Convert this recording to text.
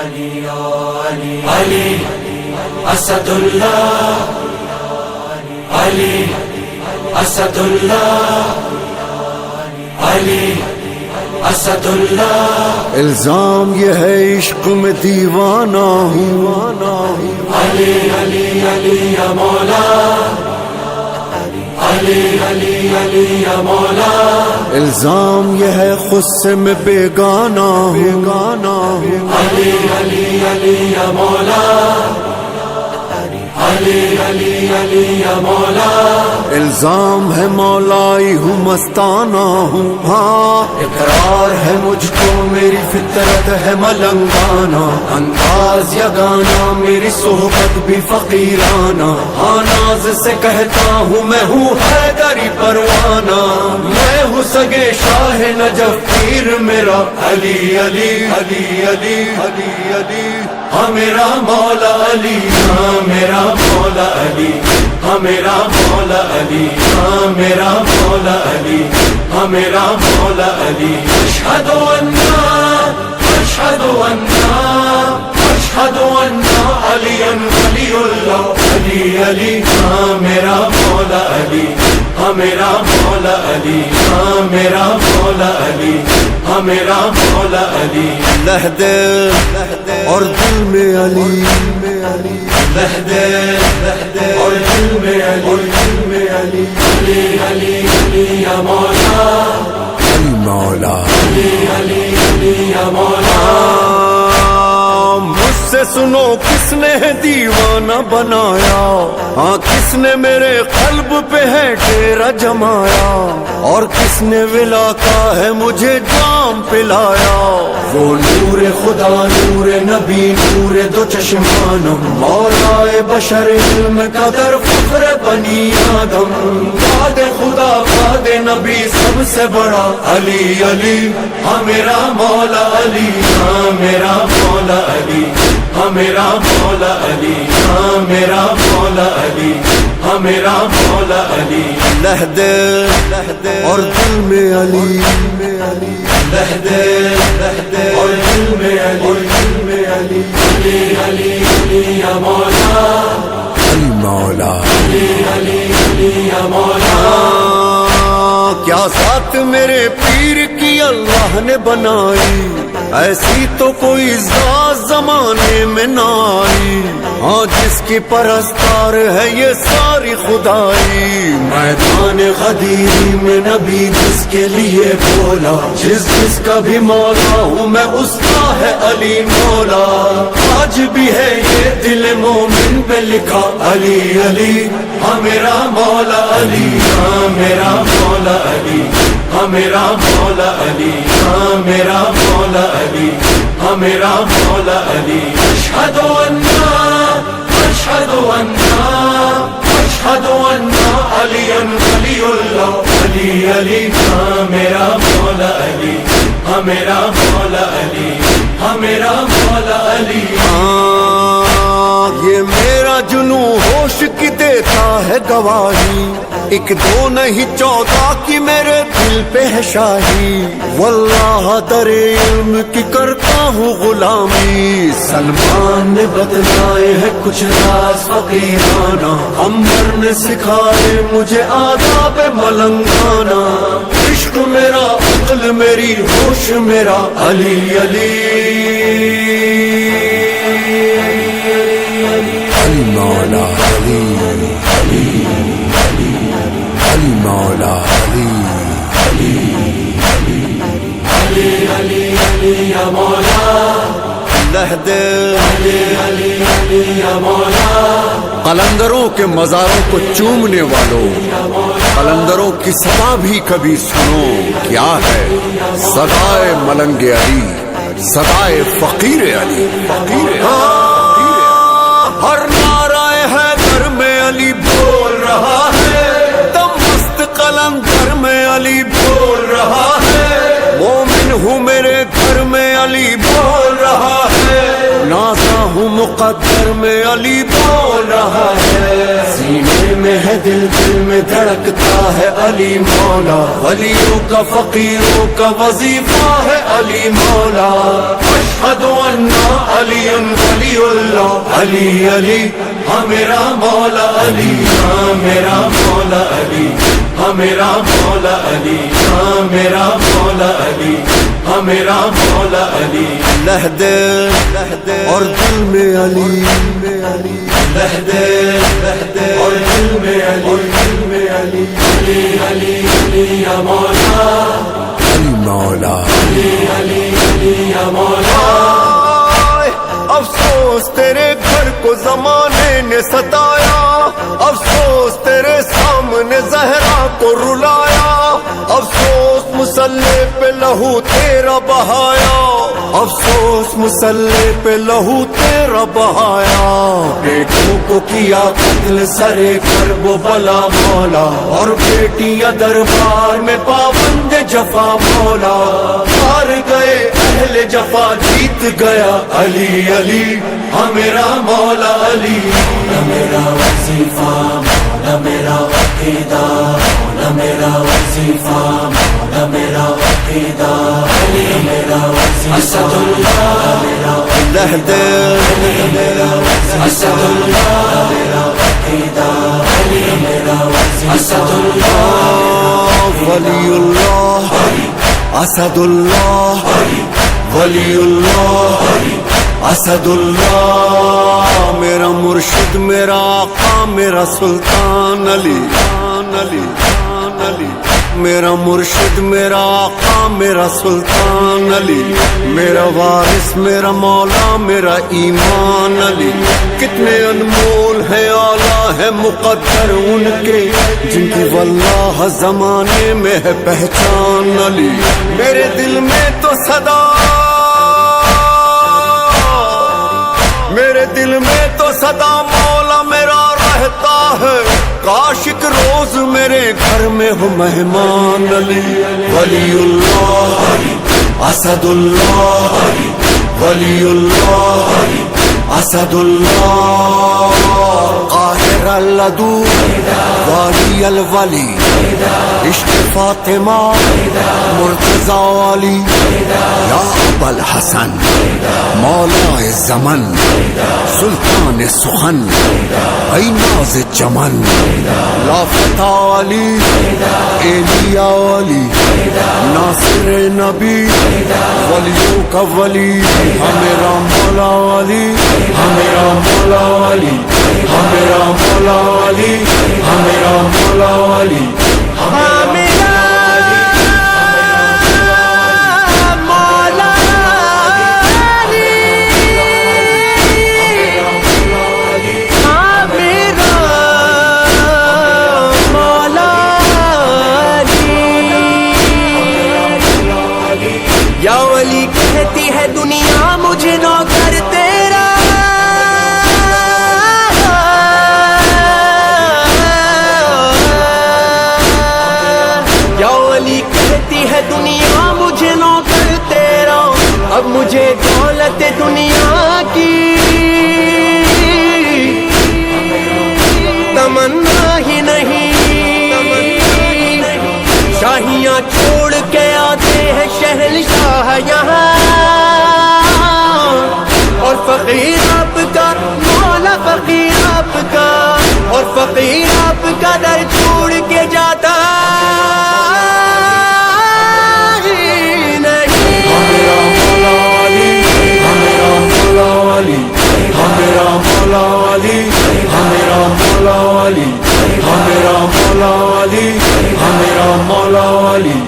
علی اسد اللہ، علی اسد اللہ، علی اسد اللہ۔ الزام یہ ہے عشق میں دیوانہ ہوں، علی علی علی یا مولا، علی علی علی یا مولا۔ الزام یہ ہے خود سے میں بیگانہ ہوں، علی علی علی یا مولا، علی علی علی یا مولا۔ الزام ہے مولائی ہوں مستانہ ہوں، ہاں اقرار ہے مجھ کو میری فطرت ہے ملنگانہ، انداز یا گانا میری صحبت بھی فقیرانہ، ہاں ناز سے کہتا ہوں میں ہوں حیدری پروانہ، میں ہوں سگے شاہ نجف پیر میرا علی علی علی علی علی علی، ہاں میرا مولا علی، ہاں میرا مولا علی، ہاں میرا مولا علی، ہاں میرا مولا علی، ہاں میرا مولا علی۔ اشہد ان اشہد ان اشہد ان علی ولی اللہ، علی علی، ہاں میرا مولا علی، ہاں میرا مولا علی، ہاں میرا مولا علی، ہاں میرا مولا علی۔ لہدے اور دل میں علی، لہدے اور دل میں علی، علی علی علی یا مولا، علی مولا، علی علی علی یا مولا۔ مجھ سے سنو کس نے دیوانہ بنایا، ہاں کس نے میرے قلب پہ ہے ڈیرا جمایا، اور کس نے ولا کا ہے مجھے جام پلایا، وہ نور خدا نور نبی نور دو چشمانم، مولا بشر علم قدر فخر بنی آدم، بعد خدا بعد نبی سب سے بڑا علی علی، ہاں میرا مولا علی، ہاں میرا مولا علی، ہاں میرا مولا علی، ہاں میرا مولا علی، ہاں میرا مولا علی۔ لہدے اور دل میں علی، لہدے اور دل میں علی، علی علی علی یا مولا، علی مولا، علی علی علی یا مولا۔ کیا ذات میرے پیر کی اللہ نے بنائی، ایسی تو کوئی ذات زمانے میں نہ آئی، ہاں جس کی پرستار ہے یہ ساری خدائی، میدان غدیر میں نبی جس کے لیے بولا، جس کا بھی مولا ہوں میں اس کا ہے علی مولا، آج بھی ہے یہ دل مومن پہ لکھا علی علی، ہاں میرا مولا علی، ہاں میرا مولا علی، ہاں میرا مولا علی، ہاں میرا مولا علی، ہاں میرا مولا علی۔ اشہد ان اشہد ان اشہد ان علی ولی اللہ، علی علی، ہاں میرا مولا علی، ہاں میرا مولا علی، ہاں میرا مولا علی۔ یہ میرا جنوں ہوش کی دیتا ہے گواہی، ایک دو نہیں 14 کی میرے دل پہ ہے شاہی، واللہ در علم کی کرتا ہوں غلامی، سلمان نے بتلائے ہے کچھ راز فقیرانہ، عمر نے سکھائے مجھے آداب ملنگانہ، عشق میرا عقل میری ہوش میرا علی علی، علی مولا علی، علی علی مولا علی، علی علی علی علی یا مولا، لہدے علی علی علی یا مولا۔ قلندروں کے مزاروں کو چومنے والوں، قلندروں کی صدا بھی کبھی سنو، کیا ہے صدائے ملنگ علی، صدائے فقیر علی، فقیر ہر نعرہ حیدر میں علی بول رہا ہے، دم مست قلندر میں علی بول رہا ہے، مومن ہوں میرے گھر میں علی بول رہا ہے، نازا ہوں مقدر میں علی بول رہا ہے، سینے میں ہے دل، دل میں دھڑکتا ہے علی مولا، ولیوں کا فقیروں کا وظیفہ ہے علی مولا، اشہد ان علی ولی اللہ، علی علی ہاں میرا مولا علی، ہاں میرا مولا علی، ہاں میرا مولا علی، ہاں میرا مولا علی، ہاں میرا مولا علی، لہدے اور دل میں علی، لہدے اور دل میں علی، علی علی علی یا مولا، علی مولا، علی علی علی یا مولا۔ افسوس تیرے گھر کو زمانے نے ستایا، افسوس تیرے سامنے زہرا کو رلایا، افسوس مسلح پہ لہو تیرا بہایا، افسوس مسلح پہ لہو تیرا بہایا، بیٹوں کو کیا قتل سرے کرب و بلا مولا، اور بیٹیاں دربار میں پابند جفا مولا، ہار گئے اہل جفا جیت گیا علی علی ہاں میرا مولا علی، مولا میرا وظیفہ، مولا میرا عقیدہ، مولا میرا وظیفہ، مولا میرا عقیدہ، علی میرا وظیفہ، اسد اللہ میرا لہدے، میرا اسد اللہ میرا عقیدہ، علی میرا وظیفہ، اسد اللہ ولی اللہ، اسد اللہ ولی اللہ، اسد اللہ میرا مرشد، میرا آقا، میرا سلطان علی، علی علی میرا مرشد، میرا آقا، میرا سلطان علی، میرا وارث، میرا مولا، میرا ایمان علی، کتنے انمول ہیں، اعلیٰ ہے مقدر ان کے، جن کی واللہ زمانے میں ہے پہچان علی، میرے دل میں تو صدا، میرے دل میں تو صدا مولا میرا رہتا ہے، کاش ایک روز میرے گھر میں ہو مہمان علی، ولی اللہ اسد اللہ، ولی اللہ اسد اللہ، قاہر العدو والی الولی، عشق فاطمہ مرتضی علی، یا ابا الحسن مولا زمن، سلطان سخن، ای ناز چمن، لافتہ علی، ایلیا علی، ناصر نبی، ولیوں کا ولی، ہمیرا مولا علی، ہمیرا مولا علی، ہمیرا مولا علی، ہمیرا مولا علی، ہمیرا یا ولی کہتی ہے دنیا مجھے نوکر تیرا، یا ولی کہتی ہے دنیا مجھے نوکر تیرا، اب مجھے دولت دنیا کی تمنا ہی نہیں، شاہیاں چھوڑ کے آتے ہیں شہنشاہ یہاں، اور فقیر آپ کا مولا، فقیر آپ کا، اور فقیر آپ کا در چھوڑ کے جاتا ہی نہیں، ہمیرا مولا علی، ہمیرا مولا علی، ہمیرا مولا علی، ہمیرا مولا علی، ہمیرا مولا علی، ہمیرا مولا علی۔